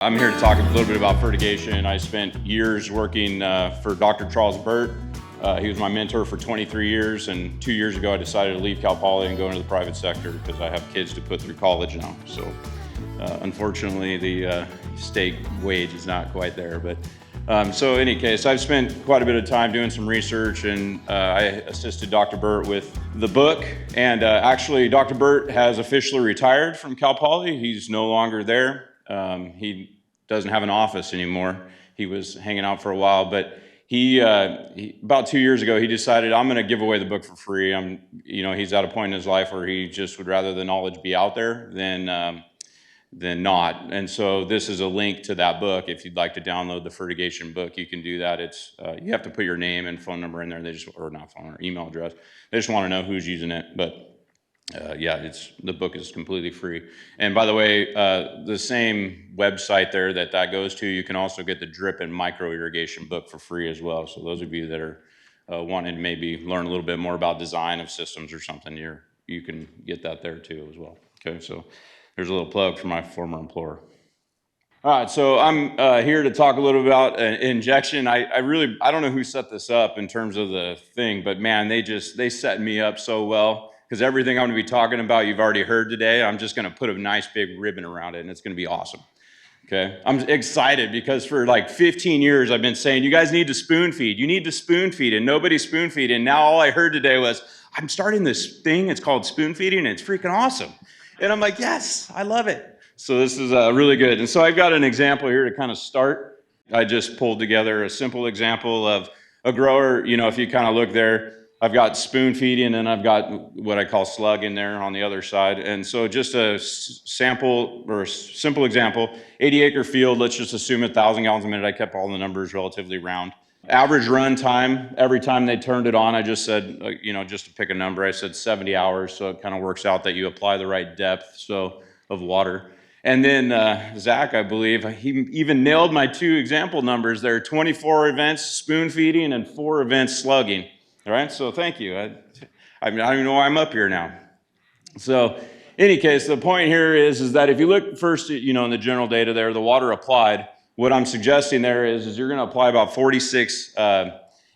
I'm here to talk a little bit about fertigation. I spent years working for Dr. Charles Burt. He was my mentor for 23 years, and 2 years ago I decided to leave Cal Poly and go into the private sector because I have kids to put through college now. So unfortunately the state wage is not quite there. But so in any case, I've spent quite a bit of time doing some research, and I assisted Dr. Burt with the book. And actually Dr. Burt has officially retired from Cal Poly. He's no longer there. He doesn't have an office anymore. He was hanging out for a while, but he about 2 years ago, he decided, I'm going to give away the book for free. He's at a point in his life where he just would rather the knowledge be out there than not. And so this is a link to that book. If you'd like to download the fertigation book, you can do that. It's you have to put your name and phone number in there. Or not phone number, email address. They just want to know who's using it, but. The book is completely free. And by the way, the same website there that goes to, you can also get the drip and micro irrigation book for free as well. So those of you that are wanting to maybe learn a little bit more about design of systems or something, you can get that there too as well. Okay, so there's a little plug for my former employer. All right, so I'm here to talk a little about injection. I don't know who set this up in terms of the thing, but man, they set me up so well. Because everything I'm going to be talking about, you've already heard today. I'm just going to put a nice big ribbon around it, and it's going to be awesome. Okay, I'm excited because for like 15 years, I've been saying, you guys need to spoon feed. You need to spoon feed, and nobody spoon feed. And now all I heard today was, I'm starting this thing. It's called spoon feeding, and it's freaking awesome. And I'm like, yes, I love it. So this is really good. And so I've got an example here to kind of start. I just pulled together a simple example of a grower. If you kind of look there, I've got spoon feeding and I've got what I call slug in there on the other side. And so just a sample or a simple example, 80-acre field, let's just assume 1,000 gallons a minute. I kept all the numbers relatively round. Average run time, every time they turned it on, I just said, just to pick a number, I said 70 hours. So it kind of works out that you apply the right depth of water. And then Zach, I believe, he even nailed my 2 example numbers there, 24 events spoon feeding and 4 events slugging. All right, so thank you. I don't even know why I'm up here now. So, in any case, the point here is that if you look first, in the general data there, the water applied, what I'm suggesting there is you're going to apply about 46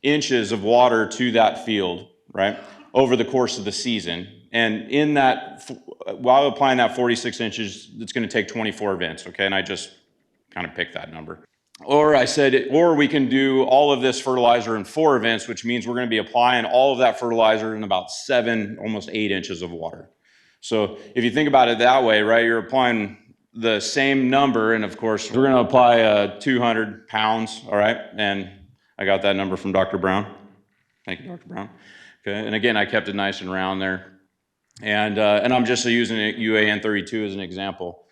inches of water to that field, right, over the course of the season. And in that, while applying that 46 inches, it's going to take 24 events, okay? And I just kind of picked that number. Or I said, or we can do all of this fertilizer in 4 events, which means we're going to be applying all of that fertilizer in about 7, almost 8 inches of water. So if you think about it that way, right, you're applying the same number, and of course, we're going to apply 200 pounds, all right? And I got that number from Dr. Brown. Thank you, Dr. Brown. Okay, and again, I kept it nice and round there. And I'm just using UAN 32 as an example.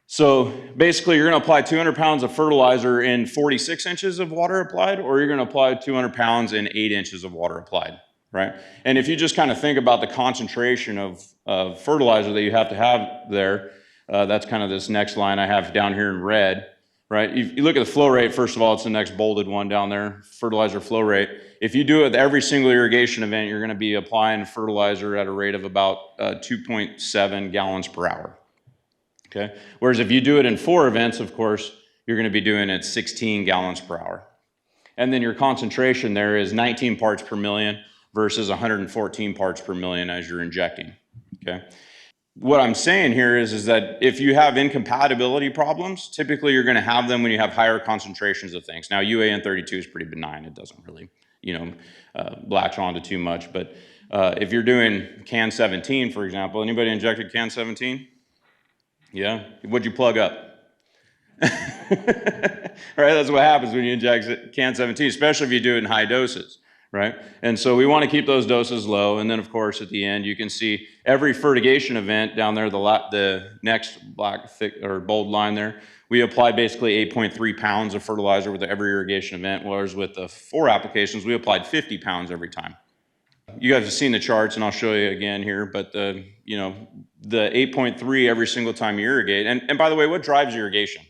So basically, you're going to apply 200 pounds of fertilizer in 46 inches of water applied, or you're going to apply 200 pounds in 8 inches of water applied, right? And if you just kind of think about the concentration of fertilizer that you have to have there, that's kind of this next line I have down here in red, right? You look at the flow rate, first of all, it's the next bolded one down there, fertilizer flow rate. If you do it with every single irrigation event, you're going to be applying fertilizer at a rate of about 2.7 gallons per hour. Okay. Whereas if you do it in 4 events, of course, you're going to be doing it 16 gallons per hour. And then your concentration there is 19 parts per million versus 114 parts per million as you're injecting. Okay. What I'm saying here is that if you have incompatibility problems, typically you're going to have them when you have higher concentrations of things. Now, UAN 32 is pretty benign. It doesn't really, latch onto too much. But if you're doing CAN 17, for example, anybody injected CAN 17? Yeah? What'd you plug up? Right? That's what happens when you inject CAN 17, especially if you do it in high doses, right? And so we want to keep those doses low. And then, of course, at the end, you can see every fertigation event down there, the next black, thick, or bold line there, we apply basically 8.3 pounds of fertilizer with every irrigation event, whereas with the 4 applications, we applied 50 pounds every time. You guys have seen the charts, and I'll show you again here, but the 8.3 every single time you irrigate. And by the way, what drives irrigation?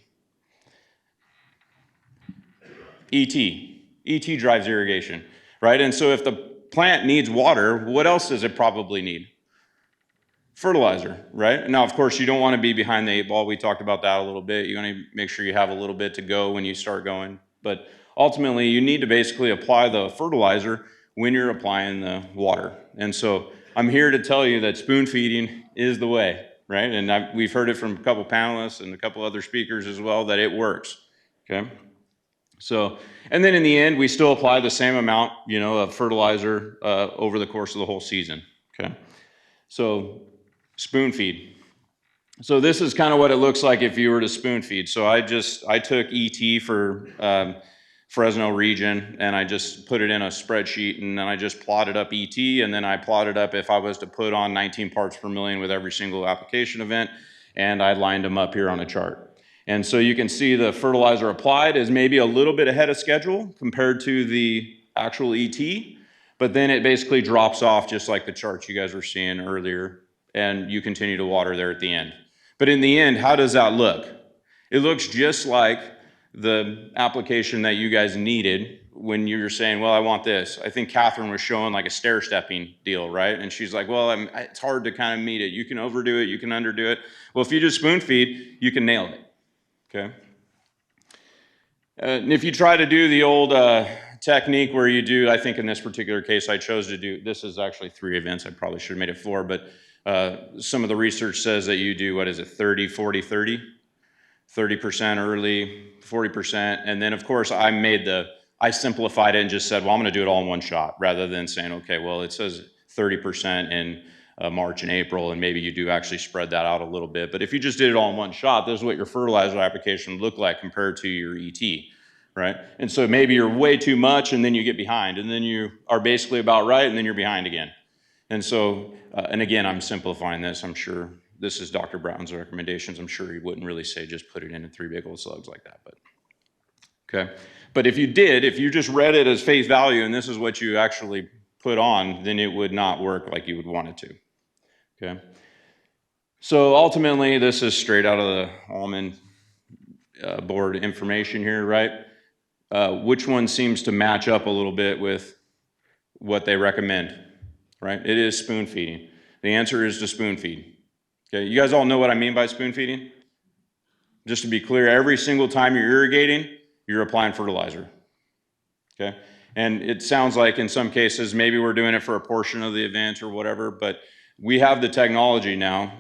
ET. ET drives irrigation, right? And so if the plant needs water, what else does it probably need? Fertilizer, right? Now, of course, you don't want to be behind the 8 ball. We talked about that a little bit. You want to make sure you have a little bit to go when you start going. But ultimately, you need to basically apply the fertilizer when you're applying the water. And so I'm here to tell you that spoon feeding is the way, right? And we've heard it from a couple panelists and a couple other speakers as well that it works, okay? So, and then in the end, we still apply the same amount, of fertilizer over the course of the whole season, okay? So, spoon feed. So this is kind of what it looks like if you were to spoon feed. So I took ET for Fresno region, and I just put it in a spreadsheet, and then I just plotted up ET, and then I plotted up if I was to put on 19 parts per million with every single application event, and I lined them up here on a chart. And so you can see the fertilizer applied is maybe a little bit ahead of schedule compared to the actual ET, but then it basically drops off just like the charts you guys were seeing earlier, and you continue to water there at the end. But in the end, how does that look? It looks just like the application that you guys needed when you were saying, well, I want this. I think Catherine was showing like a stair-stepping deal, right? And she's like, well, it's hard to kind of meet it. You can overdo it, you can underdo it. Well, if you just spoon feed, you can nail it, okay? And if you try to do the old technique where you do, I think in this particular case, I chose to do, this is actually 3 events. I probably should have made it 4, but some of the research says that you do, 30, 40, 30? 30% early, 40%, and then of course I simplified it and just said, well, I'm gonna do it all in one shot, rather than saying, okay, well, it says 30% in March and April, and maybe you do actually spread that out a little bit. But if you just did it all in one shot, this is what your fertilizer application would look like compared to your ET, right? And so maybe you're way too much, and then you get behind, and then you are basically about right, and then you're behind again. And so, and again, I'm simplifying this. I'm sure this is Dr. Brown's recommendations. I'm sure he wouldn't really say just put it in 3 big old slugs like that, but okay. But if you just read it as face value and this is what you actually put on, then it would not work like you would want it to, okay? So ultimately, this is straight out of the almond board information here, right? Which one seems to match up a little bit with what they recommend? Right? It is spoon feeding. The answer is to spoon feed. Okay, you guys all know what I mean by spoon feeding? Just to be clear, every single time you're irrigating, you're applying fertilizer. Okay? And it sounds like in some cases, maybe we're doing it for a portion of the event or whatever, but we have the technology now.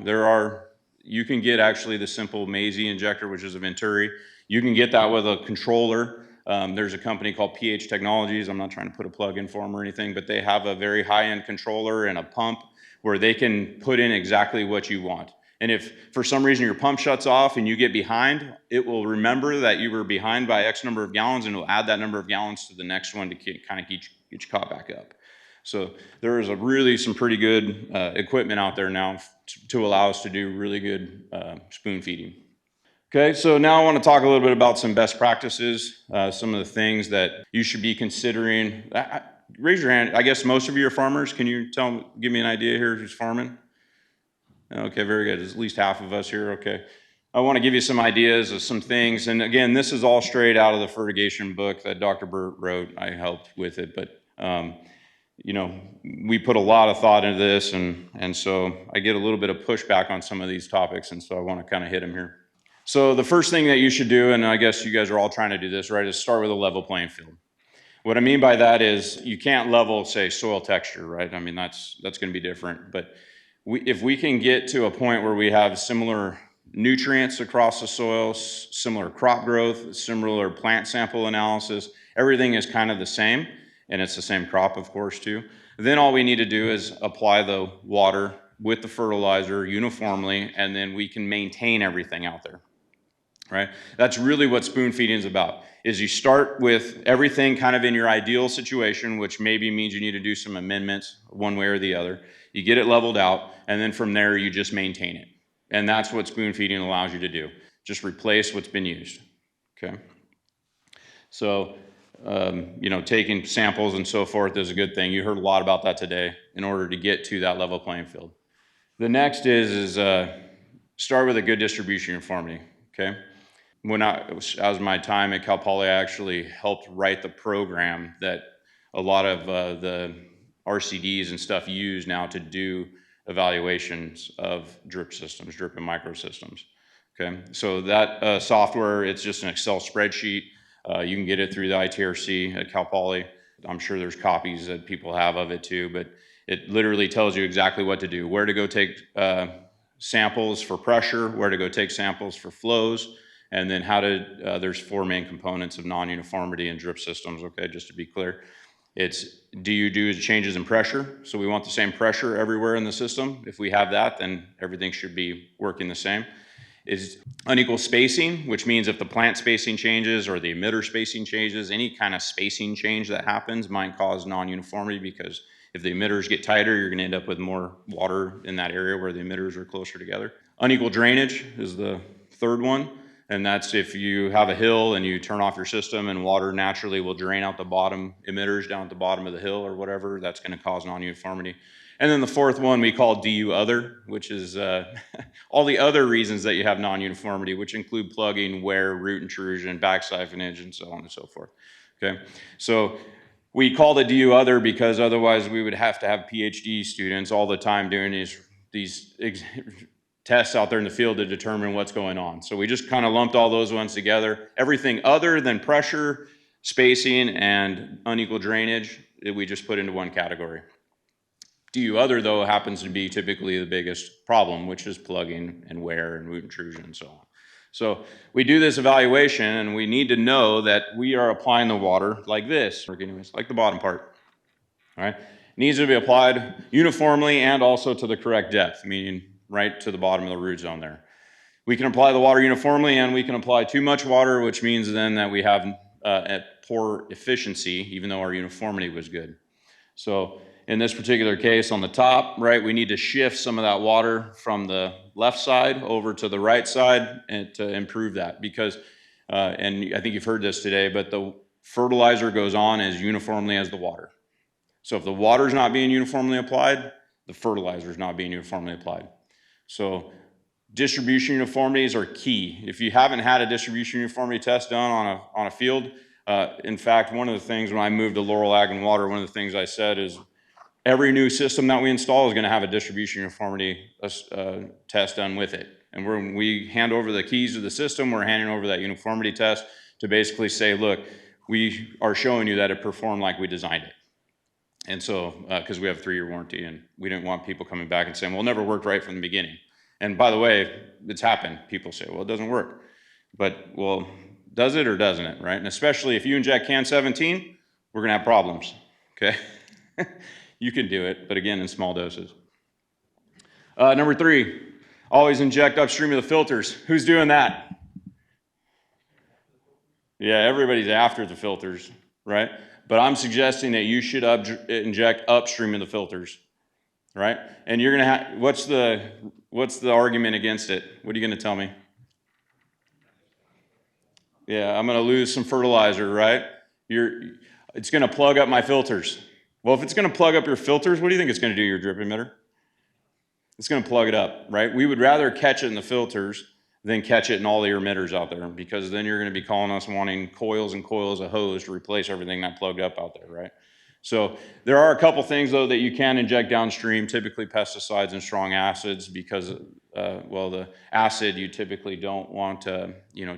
You can get actually the simple Maisie injector, which is a Venturi. You can get that with a controller. There's a company called pH Technologies. I'm not trying to put a plug in for them or anything, but they have a very high-end controller and a pump where they can put in exactly what you want. And if for some reason your pump shuts off and you get behind, it will remember that you were behind by X number of gallons, and it will add that number of gallons to the next one to kind of get you caught back up. So there is really some pretty good equipment out there now to allow us to do really good spoon feeding. Okay, so now I want to talk a little bit about some best practices, some of the things that you should be considering. Raise your hand. I guess most of you are farmers. Can you give me an idea here who's farming? Okay, very good. There's at least half of us here. Okay. I want to give you some ideas of some things. And again, this is all straight out of the Fertigation book that Dr. Burt wrote. I helped with it, but we put a lot of thought into this, and so I get a little bit of pushback on some of these topics, and so I want to kind of hit them here. So the first thing that you should do, and I guess you guys are all trying to do this, right, is start with a level playing field. What I mean by that is you can't level, say, soil texture, right? I mean, that's going to be different. But if we can get to a point where we have similar nutrients across the soil, similar crop growth, similar plant sample analysis, everything is kind of the same, and it's the same crop, of course, too. Then all we need to do is apply the water with the fertilizer uniformly, and then we can maintain everything out there. Right? That's really what spoon feeding is about, is you start with everything kind of in your ideal situation, which maybe means you need to do some amendments one way or the other. You get it leveled out, and then from there you just maintain it. And that's what spoon feeding allows you to do. Just replace what's been used, okay? So, taking samples and so forth is a good thing. You heard a lot about that today in order to get to that level playing field. The next is start with a good distribution uniformity, okay? As my time at Cal Poly, I actually helped write the program that a lot of the RCDs and stuff use now to do evaluations of drip systems, drip and micro systems. Okay, so that software, it's just an Excel spreadsheet. You can get it through the ITRC at Cal Poly. I'm sure there's copies that people have of it too, but it literally tells you exactly what to do, where to go take samples for pressure, where to go take samples for flows, and then how to, there's 4 main components of non-uniformity in drip systems, okay, just to be clear. It's, do you do changes in pressure? So we want the same pressure everywhere in the system. If we have that, then everything should be working the same. Is unequal spacing, which means if the plant spacing changes or the emitter spacing changes, any kind of spacing change that happens might cause non-uniformity, because if the emitters get tighter, you're going to end up with more water in that area where the emitters are closer together. Unequal drainage is the third one, and that's if you have a hill and you turn off your system and water naturally will drain out the bottom emitters down at the bottom of the hill or whatever, that's going to cause non-uniformity. And then the fourth one we call DU other, which is all the other reasons that you have non-uniformity, which include plugging, wear, root intrusion, back siphonage, and so on and so forth. Okay, so we call it DU other because otherwise we would have to have PhD students all the time doing these tests out there in the field to determine what's going on. So we just kind of lumped all those ones together. Everything other than pressure, spacing, and unequal drainage, we just put into one category. DU other, though, happens to be typically the biggest problem, which is plugging and wear and root intrusion and so on. So we do this evaluation, and we need to know that we are applying the water like this, like the bottom part. All right, it needs to be applied uniformly and also to the correct depth, meaning right to the bottom of the root zone there. We can apply the water uniformly, and we can apply too much water, which means then that we have a poor efficiency, even though our uniformity was good. So in this particular case on the top, right, we need to shift some of that water from the left side over to the right side and to improve that, because, and I think you've heard this today, but the fertilizer goes on as uniformly as the water. So if the water is not being uniformly applied, the fertilizer is not being uniformly applied. So distribution uniformities are key. If you haven't had a distribution uniformity test done on a field, in fact, one of the things when I moved to Laurel Ag and Water, one of the things I said is, every new system that we install is going to have a distribution uniformity test done with it. And when we hand over the keys to the system, we're handing over that uniformity test to basically say, look, we are showing you that it performed like we designed it. And so, because we have a 3-year warranty, and we didn't want people coming back and saying, well, it never worked right from the beginning. And by the way, it's happened. People say, well, it doesn't work. But, well, does it or doesn't it, right? And especially if you inject can 17, we're going to have problems, okay? You can do it, but again, in small doses. Number 3, always inject upstream of the filters. Who's doing that? Yeah, everybody's after the filters, right? But I'm suggesting that you should inject upstream of the filters, right? And you're gonna have, what's the argument against it? What are you gonna tell me? Yeah, I'm gonna lose some fertilizer, right? It's gonna plug up my filters. Well, if it's going to plug up your filters, what do you think it's going to do to your drip emitter? It's going to plug it up, right? We would rather catch it in the filters than catch it in all your emitters out there, because then you're going to be calling us wanting coils and coils of hose to replace everything that plugged up out there, right? So there are a couple things, though, that you can inject downstream, typically pesticides and strong acids, because, well, the acid you typically don't want,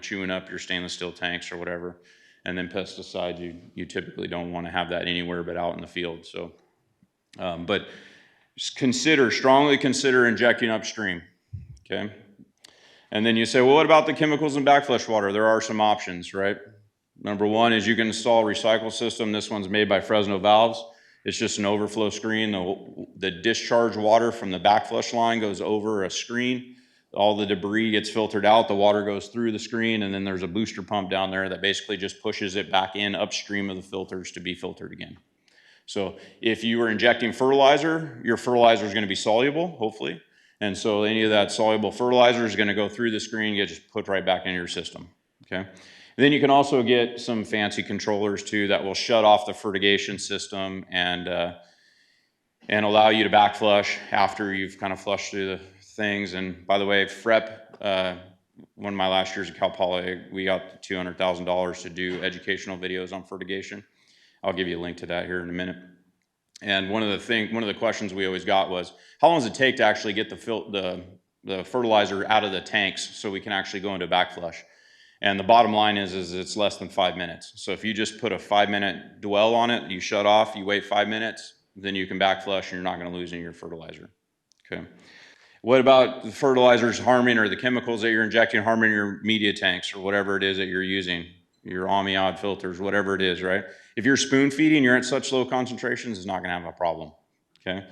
chewing up your stainless steel tanks or whatever. And then pesticides, you typically don't want to have that anywhere but out in the field. So, but strongly consider injecting upstream, okay? And then you say, well, what about the chemicals in backflush water? There are some options, right? Number 1 is you can install a recycle system. This one's made by Fresno Valves. It's just an overflow screen. The discharge water from the backflush line goes over a screen. All the debris gets filtered out, the water goes through the screen, and then there's a booster pump down there that basically just pushes it back in upstream of the filters to be filtered again. So if you were injecting fertilizer, your fertilizer is going to be soluble, hopefully. And so any of that soluble fertilizer is going to go through the screen and get just put right back into your system, okay? And then you can also get some fancy controllers too that will shut off the fertigation system and allow you to backflush after you've kind of flushed through the things. And by the way, FREP, one of my last years at Cal Poly, we got $200,000 to do educational videos on fertigation. I'll give you a link to that here in a minute. And one of the questions we always got was, how long does it take to actually get the fertilizer out of the tanks so we can actually go into back flush? And the bottom line is it's less than 5 minutes. So if you just put a 5-minute dwell on it, you shut off, you wait 5 minutes, then you can back flush and you're not going to lose any of your fertilizer. Okay. What about the fertilizers harming, or the chemicals that you're injecting harming your media tanks or whatever it is that you're using, your amide filters, whatever it is, right? If you're spoon feeding, you're at such low concentrations, it's not going to have a problem. Okay.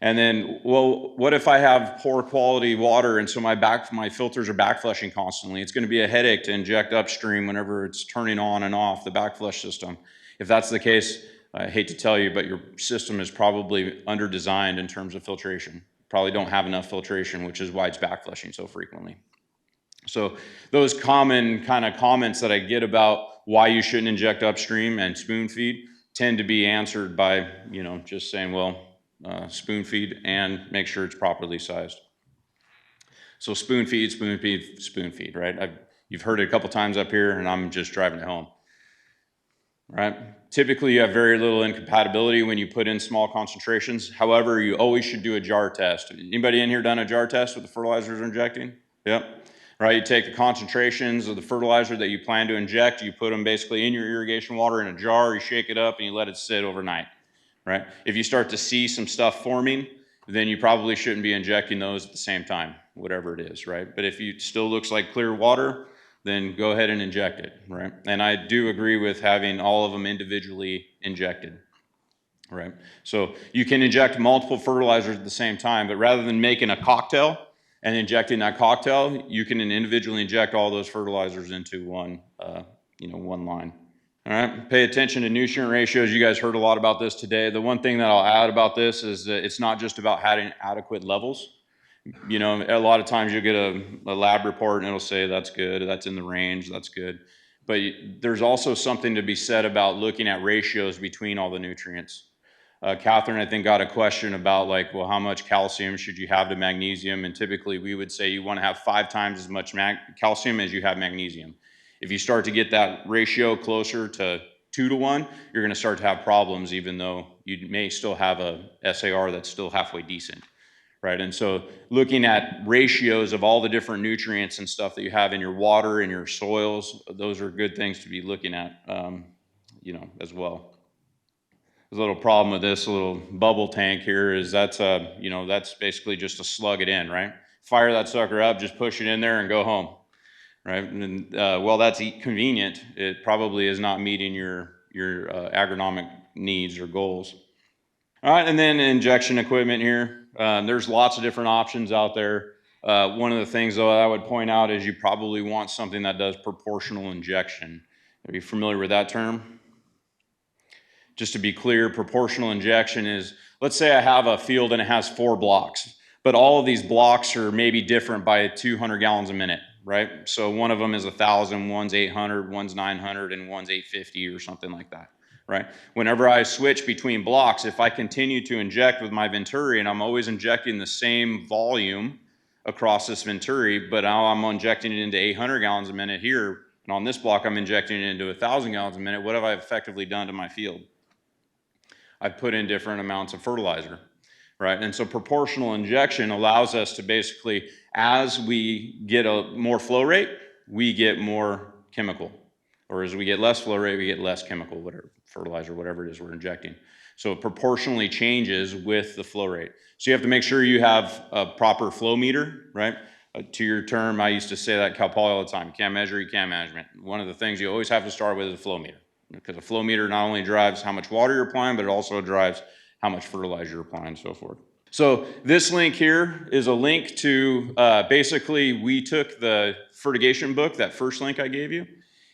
And then, well, what if I have poor quality water and so my filters are back flushing constantly? It's going to be a headache to inject upstream whenever it's turning on and off the back flush system. If that's the case, I hate to tell you, but your system is probably under designed in terms of filtration. Probably don't have enough filtration, which is why it's back flushing so frequently. So those common kind of comments that I get about why you shouldn't inject upstream and spoon feed tend to be answered by, just saying, well, spoon feed and make sure it's properly sized. So spoon feed, right? You've heard it a couple times up here, and I'm just driving it home, right? Typically, you have very little incompatibility when you put in small concentrations. However, you always should do a jar test. Anybody in here done a jar test with the fertilizers you're injecting? Yep. Right, you take the concentrations of the fertilizer that you plan to inject, you put them basically in your irrigation water in a jar, you shake it up, and you let it sit overnight. Right? If you start to see some stuff forming, then you probably shouldn't be injecting those at the same time, whatever it is, right? But if it still looks like clear water, then go ahead and inject it, right? And I do agree with having all of them individually injected, right? So you can inject multiple fertilizers at the same time, but rather than making a cocktail and injecting that cocktail, you can individually inject all those fertilizers into one line. All right, pay attention to nutrient ratios. You guys heard a lot about this today. The one thing that I'll add about this is that it's not just about having adequate levels. A lot of times you'll get a lab report and it'll say that's good, that's in the range, that's good. But there's also something to be said about looking at ratios between all the nutrients. Catherine, I think, got a question about well, how much calcium should you have to magnesium? And typically we would say you want to have 5 times as much calcium as you have magnesium. If you start to get that ratio closer to 2 to 1, you're going to start to have problems, even though you may still have a SAR that's still halfway decent, right? And so looking at ratios of all the different nutrients and stuff that you have in your water and your soils, those are good things to be looking at, as well. There's a little problem with this little bubble tank here is that's basically just to slug it in, right? Fire that sucker up, just push it in there and go home. Right, and while that's convenient, it probably is not meeting your agronomic needs or goals. All right, and then injection equipment here. There's lots of different options out there. One of the things, though, I would point out is you probably want something that does proportional injection. Are you familiar with that term? Just to be clear, proportional injection is, let's say I have a field and it has 4 blocks, but all of these blocks are maybe different by 200 gallons a minute. Right? So one of them is 1,000, one's 800, one's 900, and one's 850 or something like that, right? Whenever I switch between blocks, if I continue to inject with my Venturi and I'm always injecting the same volume across this Venturi, but now I'm injecting it into 800 gallons a minute here, and on this block I'm injecting it into 1,000 gallons a minute, what have I effectively done to my field? I've put in different amounts of fertilizer. Right? And so proportional injection allows us to basically, as we get a more flow rate, we get more chemical. Or as we get less flow rate, we get less chemical, whatever, fertilizer, whatever it is we're injecting. So it proportionally changes with the flow rate. So you have to make sure you have a proper flow meter, right? To your term, I used to say that at Cal Poly all the time. You can't measure, you can't management. One of the things you always have to start with is a flow meter. Because a flow meter not only drives how much water you're applying, but it also drives how much fertilizer you're applying and so forth. So this link here is a link to, basically we took the fertigation book, that first link I gave you,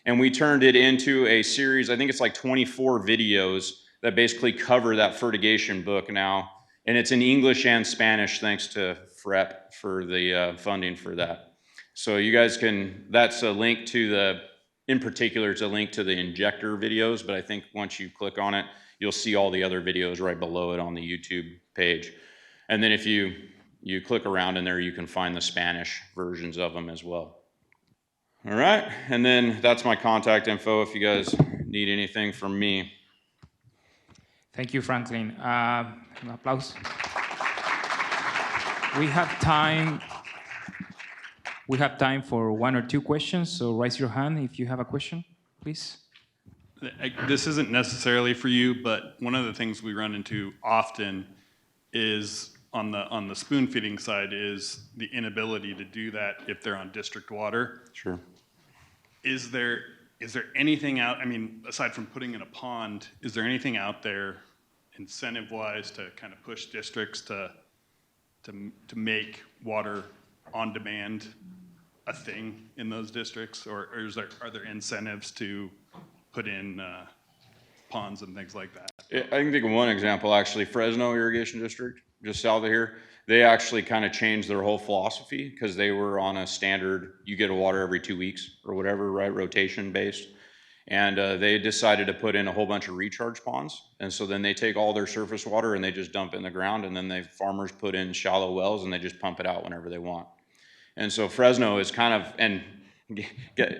and we turned it into a series, I think it's like 24 videos that basically cover that fertigation book now. And it's in English and Spanish, thanks to FREP for the funding for that. So you guys can, that's a link to in particular, it's a link to the injector videos, but I think once you click on it, you'll see all the other videos right below it on the YouTube page. And then if you click around in there, you can find the Spanish versions of them as well. All right, and then that's my contact info if you guys need anything from me. Thank you, Franklin. An applause. We have time. We have time for one or two questions, so raise your hand if you have a question, please. This isn't necessarily for you, but one of the things we run into often is on the spoon feeding side is the inability to do that if they're on district water. Sure. Is there anything out, I mean, aside from putting in a pond, is there anything out there incentive-wise to kind of push districts to make water on demand a thing in those districts? Or are there incentives to put in ponds and things like that? I can think of one example, actually. Fresno Irrigation District, just south of here, they actually kind of changed their whole philosophy because they were on a standard, you get a water every 2 weeks or whatever, right, rotation based. And they decided to put in a whole bunch of recharge ponds. And so then they take all their surface water and they just dump it in the ground, and then farmers put in shallow wells and they just pump it out whenever they want. And so Fresno is kind of, and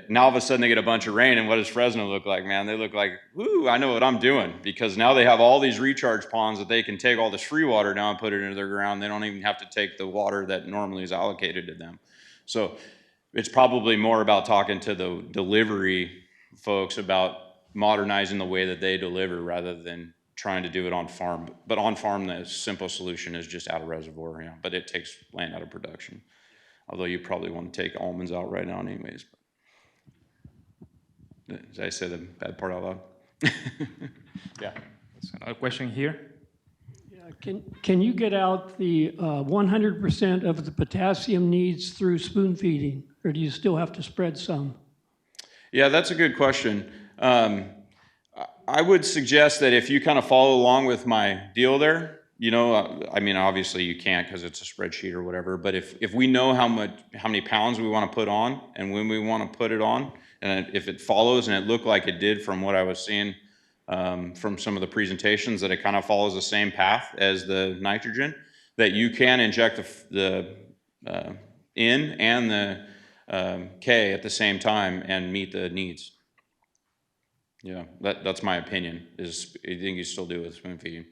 now all of a sudden they get a bunch of rain, and what does Fresno look like, man? They look like, woo, I know what I'm doing, because now they have all these recharge ponds that they can take all this free water now and put it into their ground. They don't even have to take the water that normally is allocated to them. So it's probably more about talking to the delivery folks about modernizing the way that they deliver rather than trying to do it on farm. But on farm, the simple solution is just out of reservoir, you know, but it takes land out of production. Although you probably want to take almonds out right now anyways. Did I say the bad part out loud? Yeah. That's another question here. Yeah, can you get out the 100% of the potassium needs through spoon feeding, or do you still have to spread some? Yeah, that's a good question. I would suggest that if you kind of follow along with my deal there, you know, I mean, obviously you can't because it's a spreadsheet or whatever, but if we know how many pounds we want to put on and when we want to put it on, and if it follows, and it looked like it did from what I was seeing from some of the presentations, that it kind of follows the same path as the nitrogen, that you can inject the N and the K at the same time and meet the needs. Yeah, that's my opinion, is I think you still do it with spoon feeding.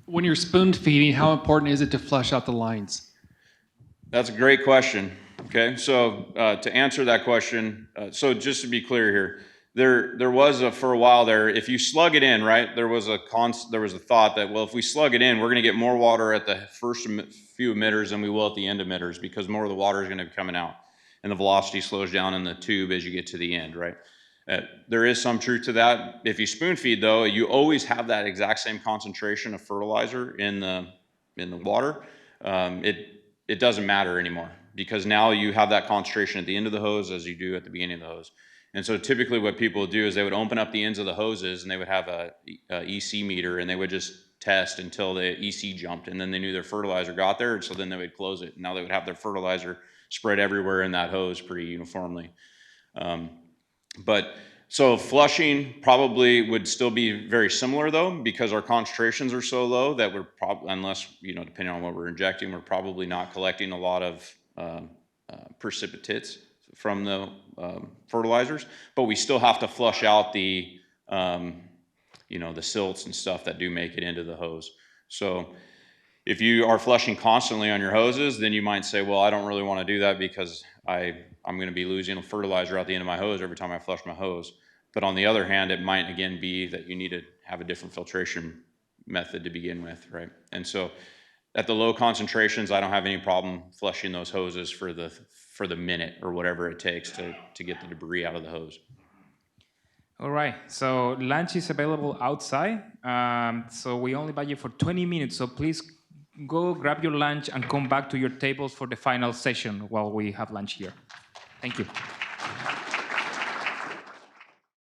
When you're spoon feeding, how important is it to flush out the lines? That's a great question. Okay, so to answer that question, so just to be clear here, there was for a while there, if you slug it in, right, there was a thought that, well, if we slug it in, we're going to get more water at the first few emitters than we will at the end emitters, because more of the water is going to be coming out, and the velocity slows down in the tube as you get to the end, right? There is some truth to that. If you spoon feed, though, you always have that exact same concentration of fertilizer in the water. It doesn't matter anymore, because now you have that concentration at the end of the hose as you do at the beginning of the hose. And so typically what people would do is they would open up the ends of the hoses and they would have a EC meter, and they would just test until the EC jumped, and then they knew their fertilizer got there, and so then they would close it. Now they would have their fertilizer spread everywhere in that hose pretty uniformly. But so flushing probably would still be very similar, though, because our concentrations are so low that we're probably, unless, you know, depending on what we're injecting, we're probably not collecting a lot of precipitates from the fertilizers, but we still have to flush out the, you know, the silts and stuff that do make it into the hose. So if you are flushing constantly on your hoses, then you might say, well, I don't really want to do that because I'm going to be losing fertilizer out the end of my hose every time I flush my hose. But on the other hand, it might again be that you need to have a different filtration method to begin with, right? And so at the low concentrations, I don't have any problem flushing those hoses for the minute or whatever it takes to get the debris out of the hose. All right, so lunch is available outside. So we only budget for 20 minutes, so please go grab your lunch and come back to your tables for the final session while we have lunch here. Thank you.